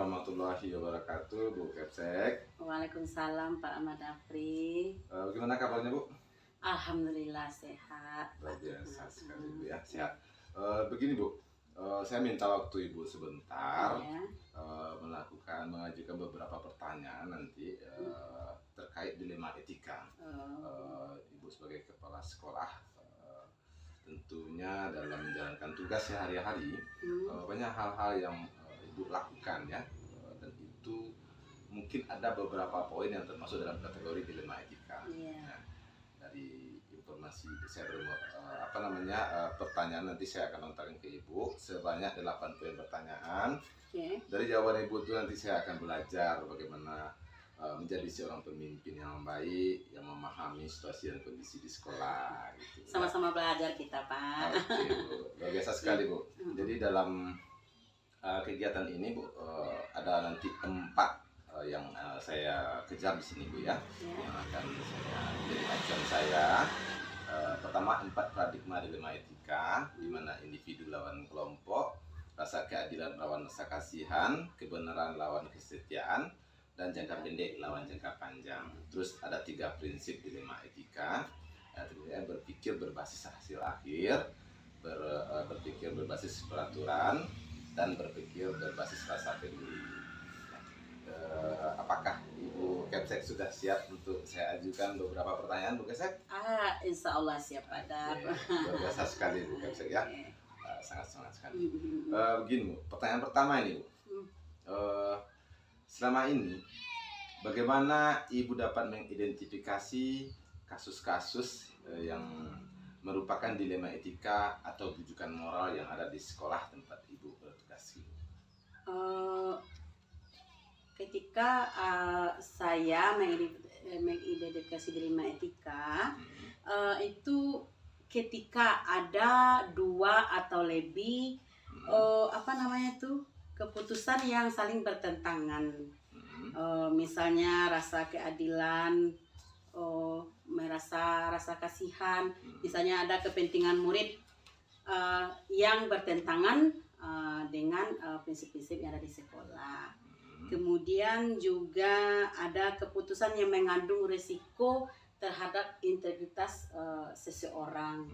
warahmatullahi wabarakatuh, Bu Kepsek. Waalaikumsalam Pak Ahmad Afri. Bagaimana kabarnya, Bu? Alhamdulillah sehat. Luar biasa sekali, Bu ya, sehat. Begini, Bu, saya minta waktu Ibu sebentar Ya. mengajukan beberapa pertanyaan nanti terkait dilema etika. Ibu sebagai kepala sekolah tentunya dalam menjalankan tugas sehari-hari banyak hal-hal yang Ibu lakukan ya, dan itu mungkin ada beberapa poin yang termasuk dalam kategori dilema etika. Nah, dari informasi saya pertanyaan nanti saya akan lontarkan ke Ibu sebanyak 8 poin pertanyaan. Dari jawaban Ibu itu nanti saya akan belajar bagaimana menjadi seorang pemimpin yang baik, yang memahami situasi dan kondisi di sekolah. Gitu, sama-sama belajar kita, Pak. Oke, Bu. Luar biasa sekali, Bu. Jadi dalam kegiatan ini, Bu, ada nanti 4 yang saya kejar di sini, Bu ya. Yang akan saya jadi acuan saya. Pertama, 4 paradigma dilema etika, di mana individu lawan kelompok, rasa keadilan lawan rasa kasihan, kebenaran lawan kesetiaan, dan jangka pendek lawan jangka panjang. Terus ada 3 prinsip dilema etika. Berpikir berbasis hasil akhir, berpikir berbasis peraturan, dan berpikir berbasis rasa peduli. Apakah Ibu Kepsek sudah siap untuk saya ajukan beberapa pertanyaan, Bu Kepsek? Insya Allah siap, Pak. Luar biasa sekali, Bu Kepsek ya. Sangat semangat sekali. Begini, Bu, pertanyaan pertama ini, Bu. Selama ini, bagaimana Ibu dapat mengidentifikasi kasus-kasus yang merupakan dilema etika atau bujukan moral yang ada di sekolah tempat Ibu bertugas? Ketika saya mengidentifikasi dilema etika, itu ketika ada 2 atau lebih keputusan yang saling bertentangan. Misalnya rasa keadilan, merasa rasa kasihan, misalnya ada kepentingan murid yang bertentangan dengan prinsip-prinsip yang ada di sekolah. Kemudian juga ada keputusan yang mengandung risiko terhadap integritas seseorang.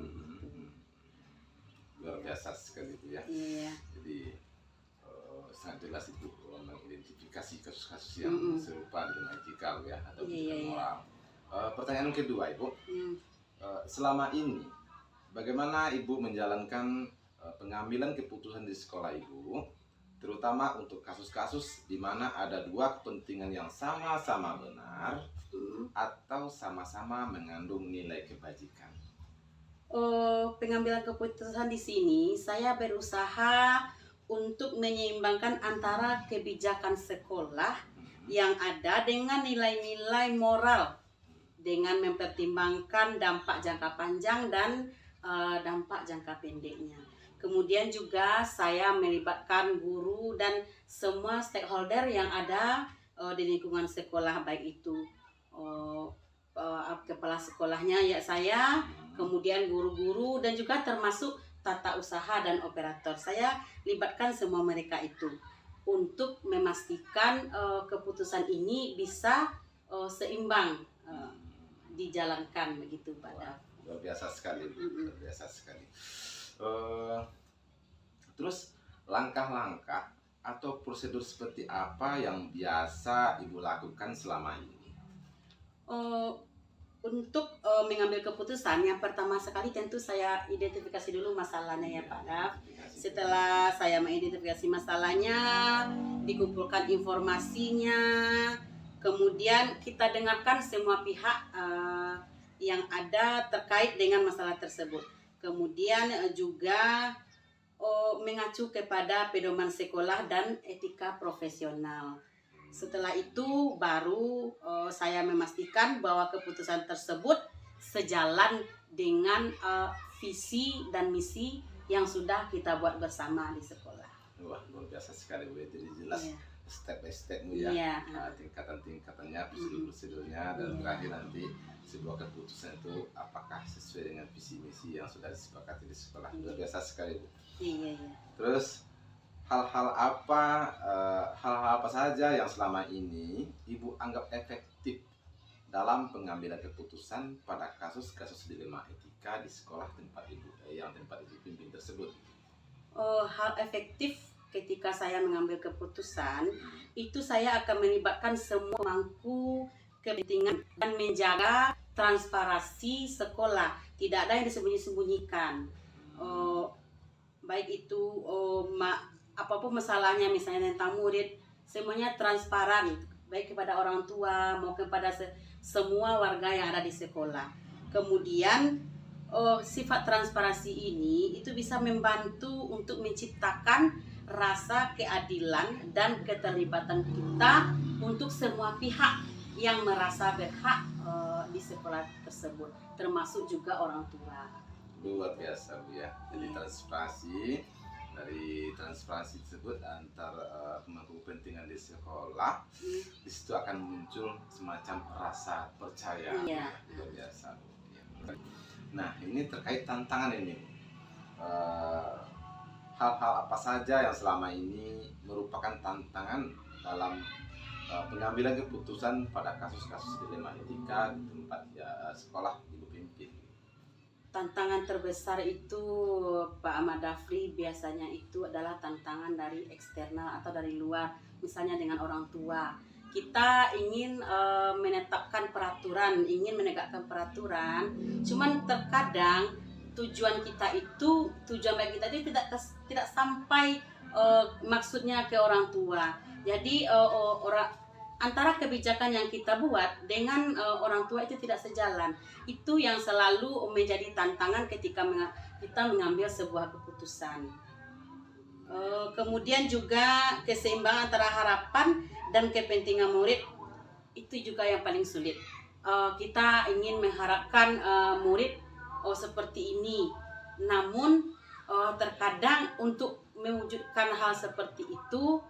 Luar biasa sekali, Bu ya. Iya. Jadi sangat jelas itu mengidentifikasi kasus-kasus yang serupa dilema etika, Bu ya, atau bujukan moral. Pertanyaan kedua, Ibu. Selama ini bagaimana Ibu menjalankan pengambilan keputusan di sekolah Ibu, terutama untuk kasus-kasus di mana ada 2 kepentingan yang sama-sama benar atau sama-sama mengandung nilai kebajikan? Pengambilan keputusan di sini saya berusaha untuk menyeimbangkan antara kebijakan sekolah yang ada dengan nilai-nilai moral, dengan mempertimbangkan dampak jangka panjang dan dampak jangka pendeknya. Kemudian juga saya melibatkan guru dan semua stakeholder yang ada di lingkungan sekolah, baik itu kepala sekolahnya ya saya, kemudian guru-guru, dan juga termasuk tata usaha dan operator. Saya libatkan semua mereka itu untuk memastikan keputusan ini bisa seimbang dijalankan begitu, Pak. Luar biasa sekali, luar biasa sekali. Terus langkah-langkah atau prosedur seperti apa yang biasa Ibu lakukan selama ini? Untuk mengambil keputusan, yang pertama sekali tentu saya identifikasi dulu masalahnya ya, Pak Daf. Setelah saya mengidentifikasi masalahnya, dikumpulkan informasinya, kemudian kita dengarkan semua pihak yang ada terkait dengan masalah tersebut. Kemudian juga mengacu kepada pedoman sekolah dan etika profesional. Setelah itu baru saya memastikan bahwa keputusan tersebut sejalan dengan visi dan misi yang sudah kita buat bersama di sekolah. Wah, luar biasa sekali, Bu. Jadi jelas step by step, Bu ya. Tingkatan-tingkatannya, prosedur-prosedurnya, dan terakhir nanti sebuah keputusan itu apakah sesuai dengan visi misi yang sudah disepakati di sekolah. Luar biasa sekali, Bu. Iya. Terus hal-hal apa saja yang selama ini Ibu anggap efektif dalam pengambilan keputusan pada kasus-kasus dilema etika di sekolah tempat Ibu pimpin tersebut? Hal efektif ketika saya mengambil keputusan itu saya akan melibatkan semua pemangku kepentingan dan menjaga transparansi sekolah, tidak ada yang disembunyi-sembunyikan. Baik itu apapun masalahnya, misalnya tentang murid, semuanya transparan, baik kepada orang tua maupun kepada semua warga yang ada di sekolah. Kemudian sifat transparansi ini itu bisa membantu untuk menciptakan rasa keadilan dan keterlibatan kita untuk semua pihak yang merasa berhak di sekolah tersebut, termasuk juga orang tua. Luar biasa Bu ya. Jadi transparansi tersebut antar pemangku kepentingan di sekolah, di situ akan muncul semacam rasa percaya. Iya. Luar biasa Bu. Nah, ini terkait tantangan ini. Hal-hal apa saja yang selama ini merupakan tantangan dalam pengambilan keputusan pada kasus-kasus dilema etika di tempat sekolah Ibu pimpin? Tantangan terbesar itu Pak Ahmad Dhafri biasanya itu adalah tantangan dari eksternal atau dari luar, misalnya dengan orang tua. Kita ingin menetapkan peraturan, ingin menegakkan peraturan, cuman terkadang tujuan baik kita itu tidak sampai maksudnya ke orang tua. Jadi antara kebijakan yang kita buat dengan orang tua itu tidak sejalan. Itu yang selalu menjadi tantangan ketika kita mengambil sebuah keputusan. Kemudian juga keseimbangan antara harapan dan kepentingan murid itu juga yang paling sulit. Kita ingin mengharapkan murid seperti ini, namun terkadang untuk mewujudkan hal seperti itu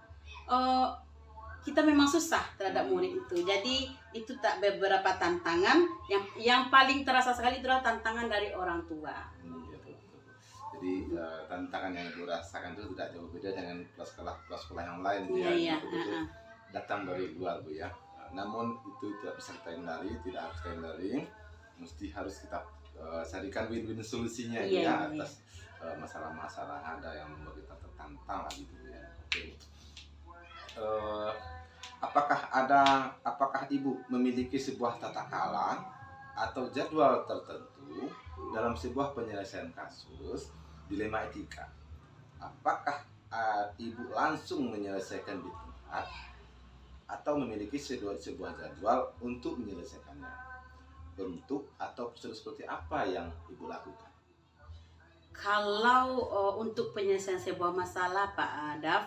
kita memang susah terhadap murid itu. Jadi itu beberapa tantangan yang paling terasa sekali adalah tantangan dari orang tua. Iya, betul. Jadi tantangan yang Ibu rasakan itu tidak jauh beda dengan kelas sekolah yang lain Bu ya. Iya. Betul-betul datang dari luar Bu ya. Namun itu tidak bisa kita hindari, mesti harus kita carikan win-win solusinya ya atas masalah-masalah ada yang membuat kita tertantang gitu ya. Oke. Apakah Ibu memiliki sebuah tata cara atau jadwal tertentu dalam sebuah penyelesaian kasus dilema etika? Apakah Ibu langsung menyelesaikan di tempat atau memiliki sebuah jadwal untuk menyelesaikannya? Bentuk atau prosedur seperti apa yang Ibu lakukan? Kalau untuk penyelesaian sebuah masalah Pak Adaf,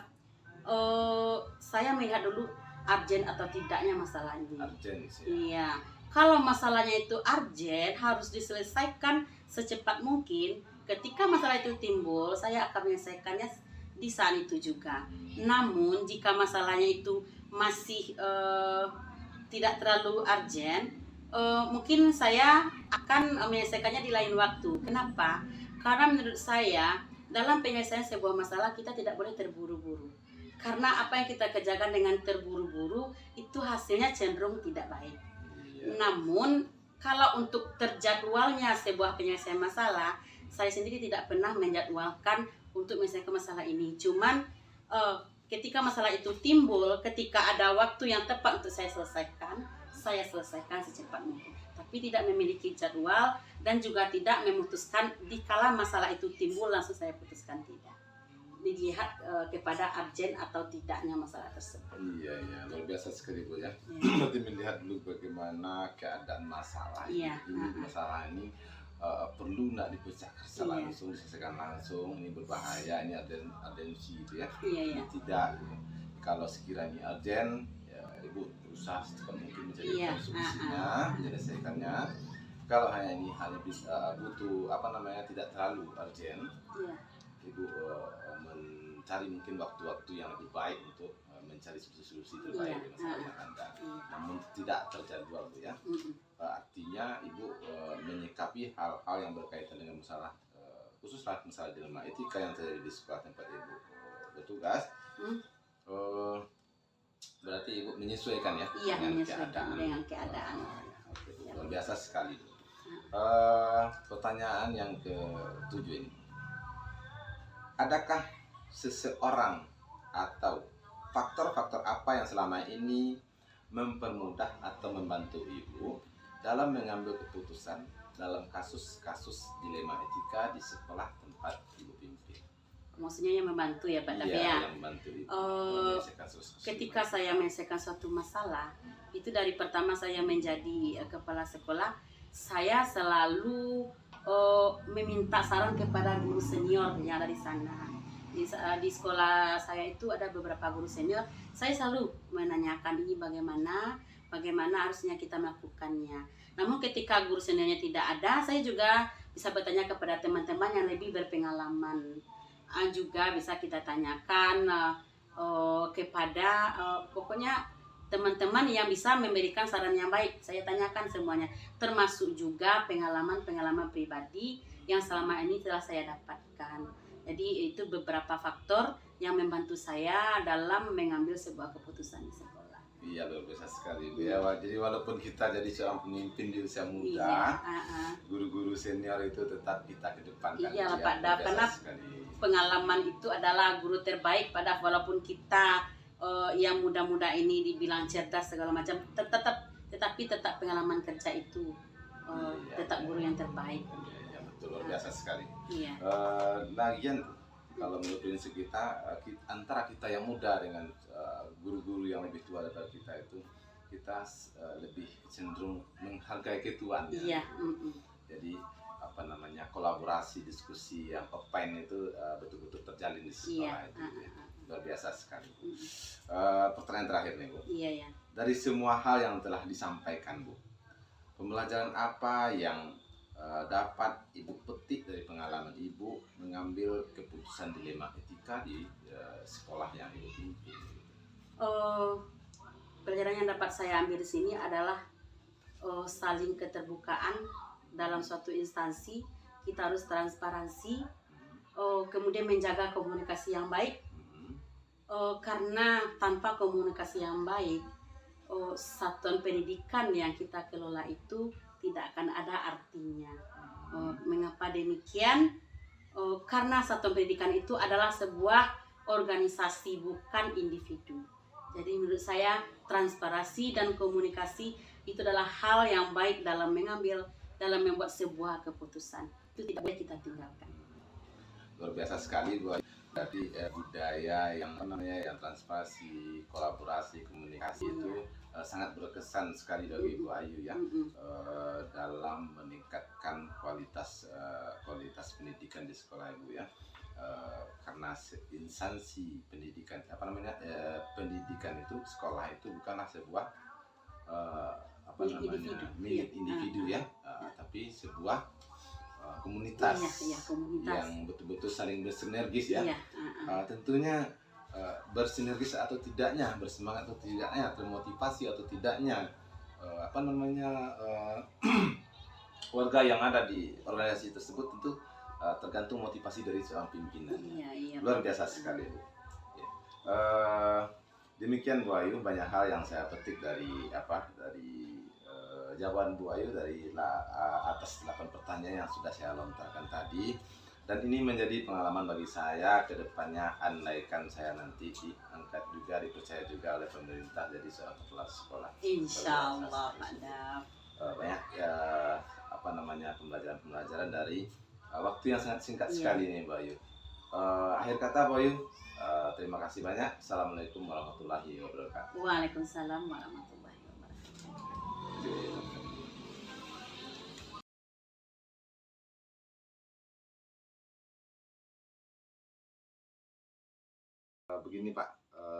saya melihat dulu urgent atau tidaknya masalah ini. Urgent ya. Iya. Kalau masalahnya itu urgent, harus diselesaikan secepat mungkin. Ketika masalah itu timbul, saya akan menyelesaikannya di saat itu juga. Namun jika masalahnya itu masih tidak terlalu urgent, mungkin saya akan menyelesaikannya di lain waktu. Kenapa? Karena menurut saya dalam penyelesaian sebuah masalah kita tidak boleh terburu-buru. Karena apa yang kita kerjakan dengan terburu-buru itu hasilnya cenderung tidak baik. Namun kalau untuk terjadwalnya sebuah penyelesaian masalah, saya sendiri tidak pernah menjadwalkan untuk menyelesaikan masalah ini. Cuman ketika masalah itu timbul, ketika ada waktu yang tepat untuk saya selesaikan secepat mungkin. Tapi tidak memiliki jadwal dan juga tidak memutuskan dikala masalah itu timbul langsung saya putuskan, tidak. Dilihat kepada urgent atau tidaknya masalah tersebut. Iya, luar biasa sekali Bu ya. Berarti melihat dulu bagaimana keadaan masalah ini. Masalah ini perlu nak dipecahkan secara langsung, diselesaikan langsung. Ini berbahaya, ini urgensi gitu ya. Ini tidak. Kalau sekiranya urgent, ya Ibu berusaha secepat mungkin mencari solusinya, menyelesaikannya. Kalau ini hanya butuh tidak terlalu urgent, Ibu mencari mungkin waktu-waktu yang lebih baik untuk mencari solusi terbaik di masalah yang ada. Namun tidak terjadwal Bu ya. Artinya Ibu menyikapi hal-hal yang berkaitan dengan masalah khususlah masalah dilema etika yang terjadi di sekolah tempat Ibu bertugas. Hmm. Berarti Ibu menyesuaikan ya Iya, dengan menyesuaikan keadaan. dengan keadaan. Oke, Bu. Ya. Luar biasa sekali. Pertanyaan yang ke-7 ini. Adakah seseorang atau faktor-faktor apa yang selama ini mempermudah atau membantu Ibu dalam mengambil keputusan dalam kasus-kasus dilema etika di sekolah tempat Ibu pimpin? Maksudnya yang membantu ya Pak Davi ya? Iya, yang membantu Ibu menyelesaikan kasus-kasus Ketika dilema. saya menyelesaikan suatu masalah, itu dari pertama saya menjadi kepala sekolah, saya selalu meminta saran kepada guru senior yang ada di sana. Di sekolah saya itu ada beberapa guru senior, saya selalu menanyakan ini bagaimana harusnya kita melakukannya. Namun ketika guru seniornya tidak ada, saya juga bisa bertanya kepada teman-teman yang lebih berpengalaman. Juga bisa kita tanyakan kepada pokoknya teman-teman yang bisa memberikan saran yang baik. Saya tanyakan semuanya, termasuk juga pengalaman pribadi yang selama ini telah saya dapatkan. Jadi itu beberapa faktor yang membantu saya dalam mengambil sebuah keputusan di sekolah. Iya, luar biasa sekali Bu ya. Jadi walaupun kita jadi seorang pemimpin di usia muda, Iya, guru-guru senior itu tetap kita kedepankan. Iya, Bu ya. Pak Luar Daf, biasa karena sekali. pengalaman itu adalah guru terbaik pada walaupun kita yang muda-muda ini dibilang cerdas segala macam, tetapi tetap pengalaman kerja itu tetap guru yang terbaik. Iya, betul, luar biasa sekali. Iya. Lagian kalau menurut prinsip kita, antara kita yang muda dengan guru-guru yang lebih tua daripada kita itu, kita lebih cenderung menghargai ketuaan. Iya. Jadi apa namanya, kolaborasi, diskusi yang open itu betul-betul terjalin di sekolah itu. Ya. Luar biasa sekali. Pertanyaan terakhir nih Bu. Iya ya. Dari semua hal yang telah disampaikan Bu, pembelajaran apa yang dapat Ibu petik dari pengalaman Ibu mengambil keputusan dilema etika di sekolah yang Ibu pimpin? Pelajaran yang dapat saya ambil di sini adalah saling keterbukaan dalam suatu instansi. Kita harus transparansi, kemudian menjaga komunikasi yang baik. Karena tanpa komunikasi yang baik, satuan pendidikan yang kita kelola itu tidak akan ada artinya. Mengapa demikian? Karena satuan pendidikan itu adalah sebuah organisasi, bukan individu. Jadi menurut saya transparansi dan komunikasi itu adalah hal yang baik dalam membuat sebuah keputusan. Itu tidak boleh kita tinggalkan. Luar biasa sekali Bu. Jadi budaya yang yang transparansi, kolaborasi, komunikasi itu sangat berkesan sekali dari Bu Ayu ya, dalam meningkatkan kualitas pendidikan di sekolah Ibu ya. Karena instansi pendidikan pendidikan itu, sekolah itu bukanlah sebuah milik individu ya, tapi sebuah komunitas, komunitas yang betul-betul saling bersinergis ya. Iya. Tentunya bersinergis atau tidaknya, bersemangat atau tidaknya, termotivasi atau tidaknya warga yang ada di organisasi tersebut tentu tergantung motivasi dari seorang pimpinan. Iya. Luar biasa sekali Bu. Ya. Demikian Bu Ayu, banyak hal yang saya petik dari jawaban Bu Ayu dari atas 8 pertanyaan yang sudah saya lontarkan tadi, dan ini menjadi pengalaman bagi saya ke depannya, andaikan saya nanti diangkat juga, dipercaya juga oleh pemerintah jadi seorang kepala sekolah. Insya Allah Pak Daf. Banyak pembelajaran dari waktu yang sangat singkat sekali nih Bu Ayu. Akhir kata Bu Ayu, terima kasih banyak. Assalamualaikum warahmatullahi wabarakatuh. Waalaikumsalam warahmatullahi wabarakatuh. Begini Pak,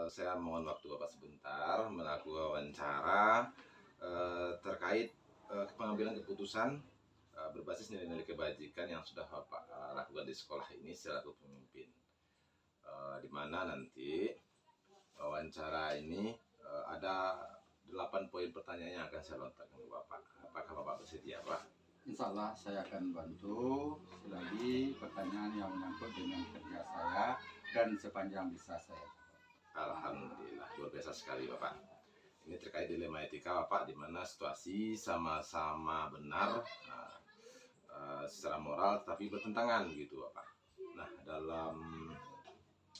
saya mohon waktu Bapak sebentar melakukan wawancara terkait pengambilan keputusan berbasis nilai-nilai kebajikan yang sudah Bapak lakukan di sekolah ini selaku pemimpin. Di mana nanti wawancara ini ada 8 poin pertanyaan yang akan saya lontarkan ke Bapak. Apakah Bapak bersedia Pak? Insya Allah saya akan bantu selagi pertanyaan yang menyangkut dengan kerja saya dan sepanjang bisa saya. Alhamdulillah, luar biasa sekali Bapak. Ini terkait dilema etika Bapak, di mana situasi sama-sama benar secara moral tapi bertentangan gitu Bapak. Nah, dalam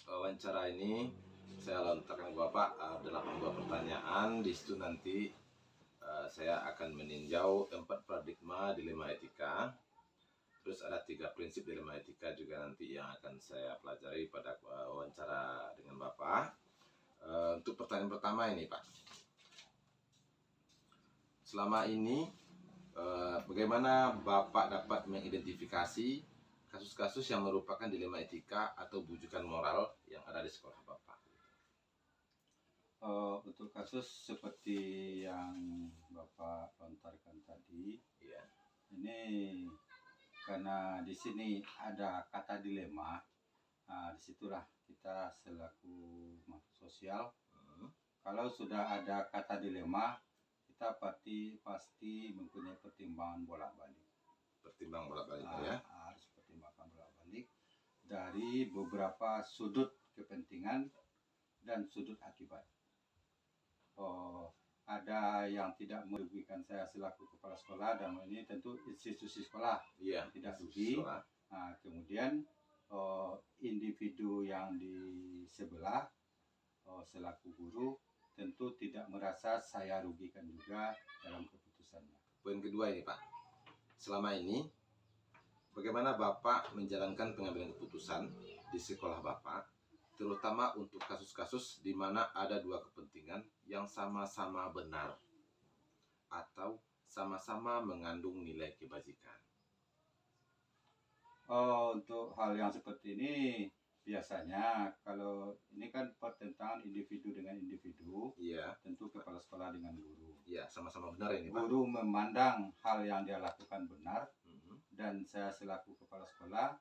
wawancara ini saya lontarkan ke Bapak 8 pertanyaan. Di situ nanti saya akan meninjau 4 paradigma dilema etika. Terus ada 3 prinsip dilema etika juga nanti yang akan saya pelajari pada wawancara dengan Bapak. Untuk pertanyaan pertama ini Pak, selama ini bagaimana Bapak dapat mengidentifikasi kasus-kasus yang merupakan dilema etika atau bujukan moral yang ada di sekolah Bapak? Untuk kasus seperti yang Bapak lontarkan tadi, Iya. ini karena di sini ada kata dilema, disitulah kita selaku makhluk sosial, kalau sudah ada kata dilema, kita pasti mempunyai pertimbangan bolak-balik. Pertimbang bolak-balik ya. Harus pertimbangkan bolak-balik dari beberapa sudut kepentingan dan sudut akibat. Ada yang tidak merugikan saya selaku kepala sekolah, dan ini tentu institusi sekolah Iya, tidak rugi. sekolah. Kemudian individu yang di sebelah selaku guru tentu tidak merasa saya rugikan juga dalam keputusannya. Poin kedua ini Pak, selama ini bagaimana Bapak menjalankan pengambilan keputusan di sekolah Bapak, terutama untuk kasus-kasus di mana ada 2 kepentingan yang sama-sama benar atau sama-sama mengandung nilai kebajikan? Untuk hal yang seperti ini biasanya kalau ini kan pertentangan individu dengan individu, Iya, tentu kepala sekolah dengan guru. iya, sama-sama benar ini Pak. Guru memandang hal yang dia lakukan benar, Mhm. dan saya selaku kepala sekolah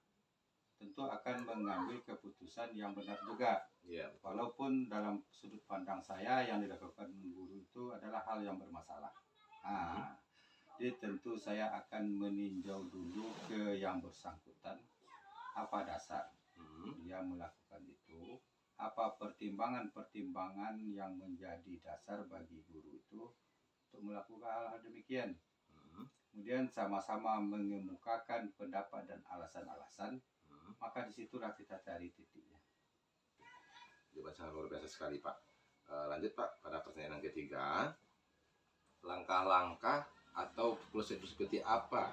tentu akan mengambil keputusan yang benar juga. Iya, Walaupun dalam sudut pandang saya yang dilakukan guru itu adalah hal yang bermasalah. Jadi tentu saya akan meninjau dulu ke yang bersangkutan, apa dasar dia melakukan itu, apa pertimbangan-pertimbangan yang menjadi dasar bagi guru itu untuk melakukan hal demikian. Kemudian sama-sama mengemukakan pendapat dan alasan-alasan, maka disitulah kita cari titiknya. Jawaban sangat luar biasa sekali Pak. Lanjut Pak pada pertanyaan yang ketiga, langkah-langkah atau prosedur seperti apa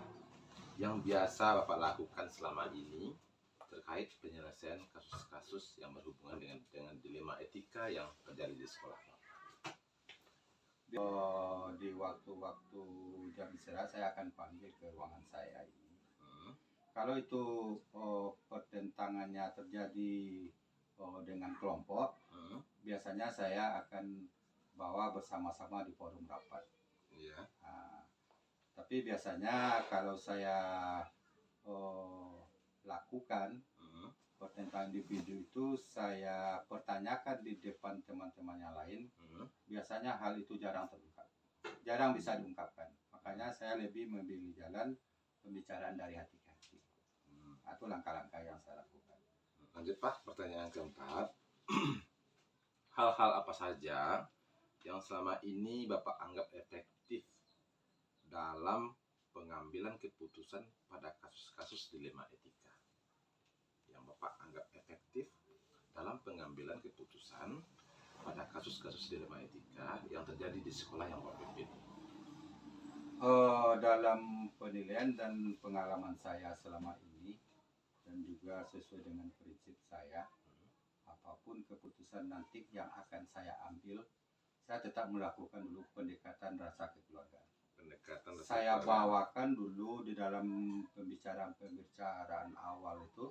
yang biasa Bapak lakukan selama ini terkait penyelesaian kasus-kasus yang berhubungan dengan dilema etika yang terjadi di sekolah Pak? Di waktu-waktu jam istirahat saya akan panggil ke ruangan saya ini. Kalau itu pertentangannya terjadi dengan kelompok, biasanya saya akan bawa bersama-sama di forum rapat. Iya. Tapi biasanya kalau saya lakukan pertentangan individu itu, saya pertanyakan di depan teman-teman yang lain, biasanya hal itu jarang terungkap, jarang bisa diungkapkan. Makanya saya lebih memilih jalan pembicaraan dari hati ke hati. Itu langkah-langkah yang saya lakukan. Lanjut Pak, pertanyaan keempat. Hal-hal apa saja yang selama ini Bapak anggap efektif dalam pengambilan keputusan pada kasus-kasus dilema etika? Yang Bapak anggap efektif dalam pengambilan keputusan pada kasus-kasus dilema etika yang terjadi di sekolah yang Bapak pimpin? Dalam penilaian dan pengalaman saya selama ini, dan juga sesuai dengan prinsip saya, apapun keputusan nanti yang akan saya ambil, saya tetap melakukan dulu pendekatan rasa kekeluargaan. Saya bawakan dulu di dalam pembicaraan awal itu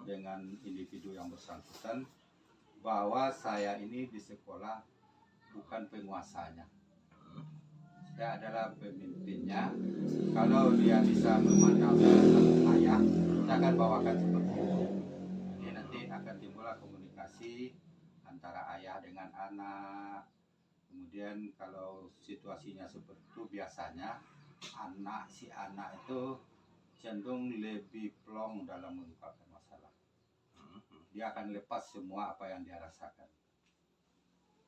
dengan individu yang bersangkutan, bahwa saya ini di sekolah bukan penguasanya, saya adalah pemimpinnya. Kalau dia bisa memandang saya sebagai ayah, saya akan bawakan seperti itu. Jadi nanti akan timbullah komunikasi antara ayah dengan anak. Kemudian kalau situasinya seperti itu, biasanya si anak itu cenderung lebih plong dalam mengungkapkan masalah. dia akan lepas semua apa yang dia rasakan.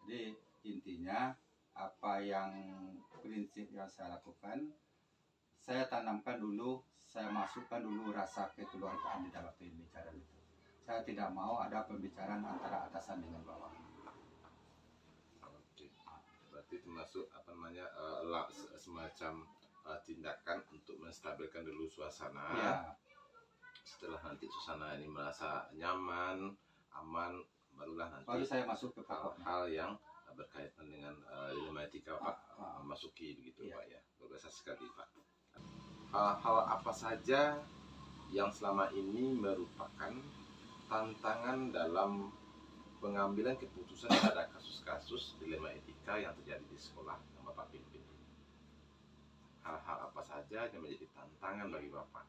Jadi intinya apa yang prinsip yang saya lakukan, saya tanamkan dulu, saya masukkan dulu rasa kekeluargaan di dalam pembicaraan itu. Saya tidak mau ada pembicaraan antara atasan dengan bawah. Oke. Berarti termasuk semacam tindakan untuk menstabilkan dulu suasana. Ya, Setelah nanti suasana ini merasa nyaman, aman, barulah nanti baru saya masuk ke pokoknya. hal-hal yang berkaitan dengan dilema etika Pak Ah. memasuki begitu Iya. Pak ya. Luar biasa sekali Pak. Hal apa saja yang selama ini merupakan tantangan dalam pengambilan keputusan pada kasus-kasus dilema etika yang terjadi di sekolah yang Bapak pimpin ini? Hal-hal apa saja yang menjadi tantangan bagi Bapak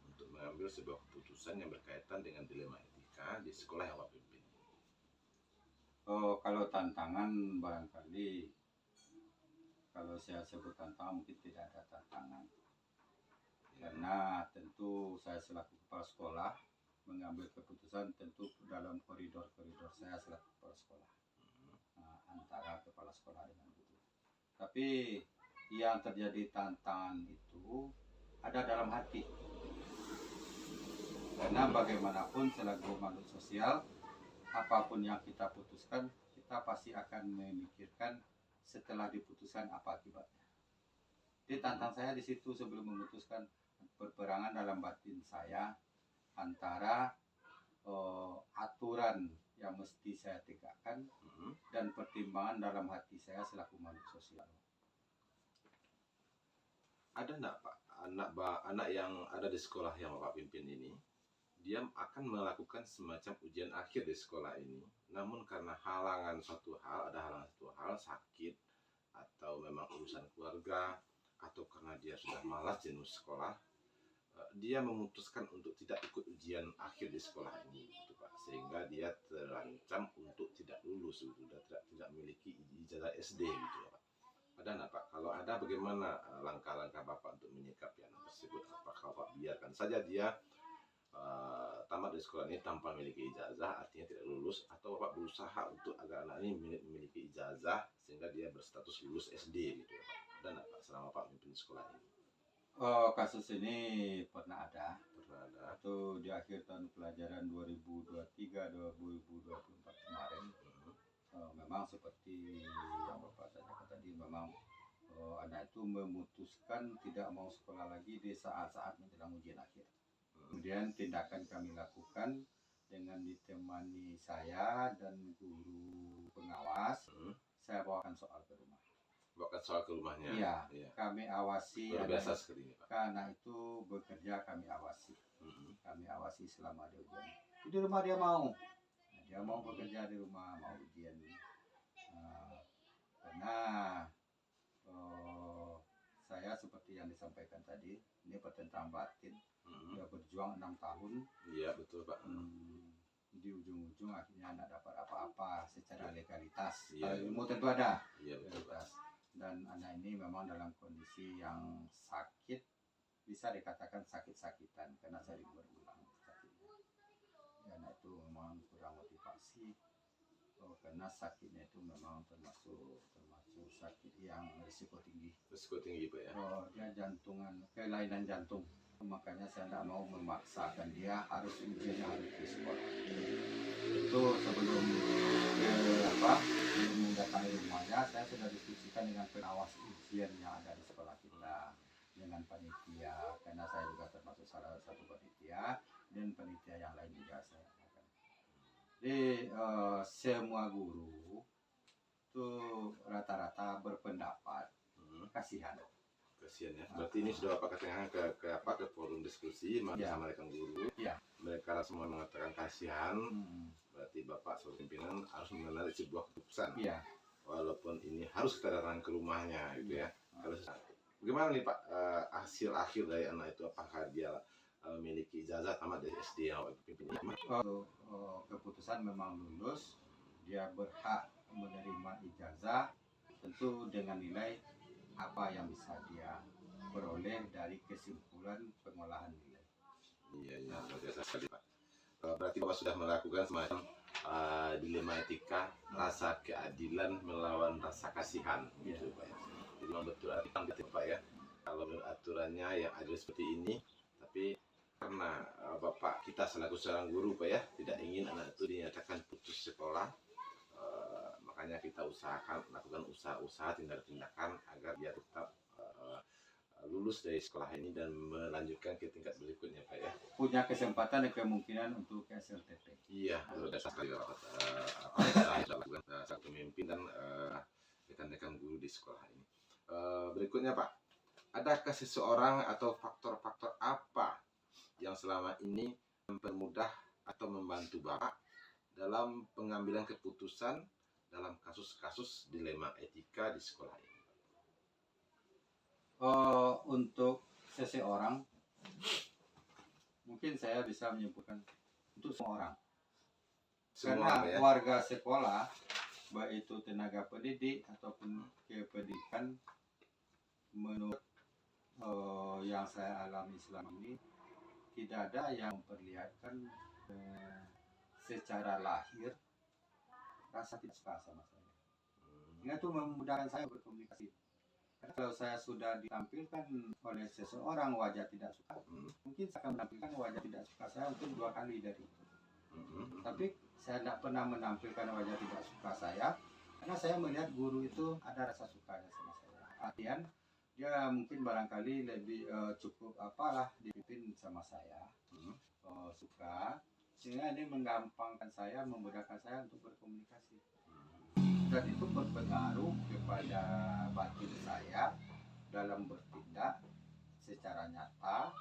untuk mengambil sebuah keputusan yang berkaitan dengan dilema etika di sekolah yang Bapak pimpin? Kalau tantangan barangkali, kalau saya sebut tantangan mungkin tidak ada tantangan. Karena tentu saya selaku kepala sekolah mengambil keputusan tentu dalam koridor-koridor saya selaku kepala sekolah. Antara kepala sekolah dengan guru. Tapi yang terjadi tantangan itu ada dalam hati. Karena bagaimanapun selaku makhluk sosial, apapun yang kita putuskan, kita pasti akan memikirkan setelah diputuskan apa akibatnya. Jadi tantang saya di situ sebelum memutuskan, perperangan dalam batin saya antara aturan yang mesti saya tegakkan dan pertimbangan dalam hati saya selaku makhluk sosial. Ada enggak Pak anak yang ada di sekolah yang Bapak pimpin ini, dia akan melakukan semacam ujian akhir di sekolah ini, namun karena halangan suatu hal, sakit atau memang urusan keluarga, atau karena dia sudah malas jenuh sekolah, dia memutuskan untuk tidak ikut ujian akhir di sekolah ini, gitu Pak, sehingga dia terancam untuk tidak lulus, sudah tidak memiliki ijazah SD, gitu ya Pak. Ada nggak Pak? Kalau ada, bagaimana langkah-langkah Bapak untuk menyikapi anak tersebut? Apakah Bapak biarkan saja dia tamat dari sekolah ini tanpa memiliki ijazah, artinya tidak lulus, atau Bapak berusaha untuk agar anak ini memiliki ijazah sehingga dia berstatus lulus SD, gitu ya Pak? Ada nggak Pak selama Pak memimpin sekolah ini? Kasus ini pernah ada. Itu di akhir tahun pelajaran 2023-2024 kemarin. Memang seperti yang Bapak tanyakan tadi, memang anak itu memutuskan tidak mau sekolah lagi di saat-saat menjelang ujian akhir. Kemudian tindakan kami lakukan dengan ditemani saya dan guru pengawas. Saya bawakan soal ke rumah. Bawakan soal ke rumahnya? Iya. Kami awasi. Luar biasa sekali ini Pak. Karena itu bekerja kami awasi. Kami awasi selama dia ujian. Di rumah dia mau. Dia mau bekerja di rumah, mau ujian. Karena saya seperti yang disampaikan tadi, ini pertentangan batin. Dia berjuang 6 tahun. Iya betul Pak. Di ujung-ujung akhirnya tidak dapat apa-apa secara legalitas. Iya. Kalau ilmu tentu ada. Iya betul Pak. Dan anak ini memang dalam kondisi yang sakit, bisa dikatakan sakit-sakitan karena sering berulang sakitnya. Ya, anak itu memang kurang motivasi. Karena sakitnya itu memang termasuk sakit yang risiko tinggi. Risiko tinggi Pak ya. Dia kelainan jantung. Makanya saya tidak mau memaksakan dia harus ujiannya harus di sekolah. Itu sebelum mendatangi rumahnya, saya sudah diskusikan dengan pengawas ujian yang ada di sekolah kita, dengan panitia, karena saya juga termasuk salah satu panitia, dan panitia yang lain juga saya akan. Jadi semua guru itu rata-rata berpendapat kasihan ya. Berarti ini sudah Bapak katakan ke forum diskusi bersama rekan guru. Ya. Mereka semua mengatakan kasihan. Berarti Bapak sebagai pimpinan harus menarik sebuah keputusan. Ya. Walaupun ini harus kita datang ke rumahnya, gitu ya. Bagaimana nih Pak hasil akhir dari anak itu? Apakah dia memiliki ijazah tamat dari SD yang Bapak pimpin ini? Keputusan memang lulus, dia berhak menerima ijazah, tentu dengan nilai apa yang bisa dia peroleh dari kesimpulan pengolahan nilai. Iya, luar biasa sekali Pak. Berarti Bapak sudah melakukan semacam dilema etika, rasa keadilan melawan rasa kasihan, gitu Pak ya. Jadi memang betul kan gitu Pak ya. Kalau menurut aturannya yang adil seperti ini, tapi karena Bapak kita selaku seorang guru Pak ya, tidak ingin anak itu dinyatakan putus sekolah, makanya kita usahakan melakukan usaha-usaha tindakan agar dia tetap lulus dari sekolah ini dan melanjutkan ke tingkat berikutnya Pak ya. Punya kesempatan dan kemungkinan untuk ke SLTP. Iya, luar biasa sekali Bapak. Apa yang saya lakukan satu pemimpin dan rekan-rekan guru di sekolah ini. Berikutnya Pak, adakah seseorang atau faktor-faktor apa yang selama ini mempermudah atau membantu Bapak dalam pengambilan keputusan dalam kasus-kasus dilema etika di sekolah ini? Untuk seseorang, mungkin saya bisa menyebutkan untuk semua orang. Karena ya? warga sekolah, baik itu tenaga pendidik ataupun kependidikan, menurut yang saya alami selama ini, tidak ada yang memperlihatkan secara lahir rasa tidak suka sama saya. Ini tuh memudahkan saya berkomunikasi. Karena kalau saya sudah ditampilkan oleh seseorang wajah tidak suka, mungkin saya akan menampilkan wajah tidak suka saya untuk 2 kali dari itu. Tapi saya tidak pernah menampilkan wajah tidak suka saya, karena saya melihat guru itu ada rasa sukanya sama saya. Artian dia mungkin barangkali lebih cukup apalah dipimpin sama saya, suka, sehingga ini menggampangkan saya, memudahkan saya untuk berkomunikasi. Dan itu berpengaruh kepada batin saya dalam bertindak secara nyata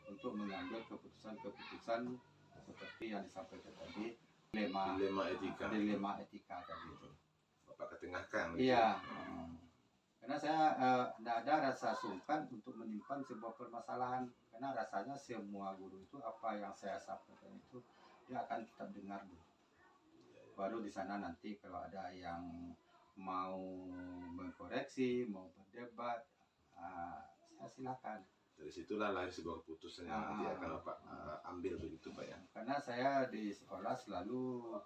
untuk mengambil keputusan-keputusan seperti yang disampaikan tadi, dilema etika tadi itu. Bapak ketengahkan. Iya. Karena saya tidak ada rasa sungkan untuk menyimpan sebuah permasalahan, karena rasanya semua guru itu apa yang saya sampaikan itu dia akan tetap dengar dulu. Baru di sana nanti kalau ada yang mau mengkoreksi, mau berdebat, saya silakan. Dari situlah lahir sebuah keputusan yang nanti akan Bapak ambil begitu Pak ya. Karena saya di sekolah selalu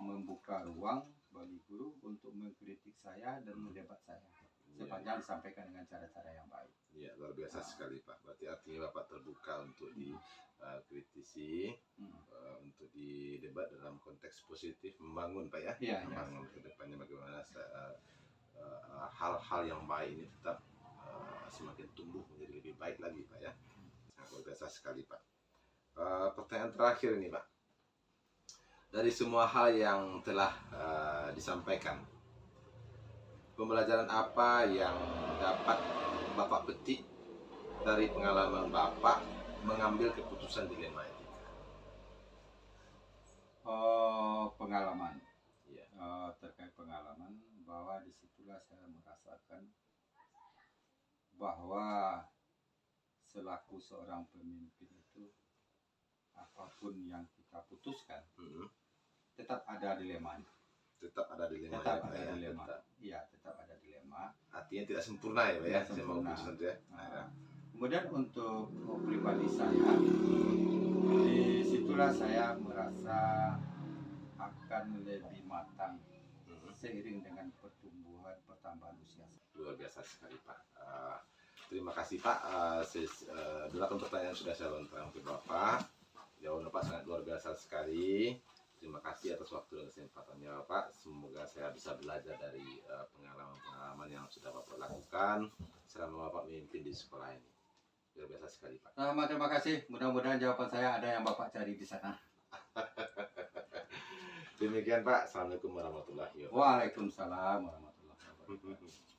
membuka ruang bagi guru untuk mengkritik saya dan mendebat saya, sepanjang disampaikan dengan cara-cara yang baik. Iya, luar biasa sekali Pak. Berarti artinya Bapak terbuka untuk dikritisi, untuk didebat dalam konteks positif, membangun Pak ya. Iya, membangun ke depannya bagaimana hal-hal yang baik ini tetap semakin tumbuh menjadi lebih baik lagi Pak ya. Nah, luar biasa sekali Pak. Pertanyaan terakhir ini Pak. Dari semua hal yang telah disampaikan, pembelajaran apa yang dapat Bapak petik dari pengalaman Bapak mengambil keputusan dilema etika? Pengalaman. Ya. Terkait pengalaman, bahwa disitulah saya merasakan bahwa selaku seorang pemimpin itu, apapun yang kita putuskan, tetap ada dilemanya. Tetap ada dilema. Tetap ada dilema. Iya, tetap ada dilema. Artinya tidak sempurna ya Pak ya. Tidak sempurna. Kemudian untuk pribadi saya, disitulah saya merasa akan lebih matang seiring dengan pertambahan usia. Luar biasa sekali Pak. Terima kasih Pak. 8 pertanyaan sudah saya lontarkan ke Bapak. Jawaban Bapak sangat luar biasa sekali. Terima kasih atas waktu dan kesempatannya Bapak. Semoga saya bisa belajar dari pengalaman-pengalaman yang sudah Bapak lakukan selama Bapak memimpin di sekolah ini. Luar biasa sekali Pak. Terima kasih. Mudah-mudahan jawaban saya ada yang Bapak cari di sana. Demikian Pak. Assalamualaikum warahmatullahi wabarakatuh. Waalaikumsalam warahmatullahi wabarakatuh.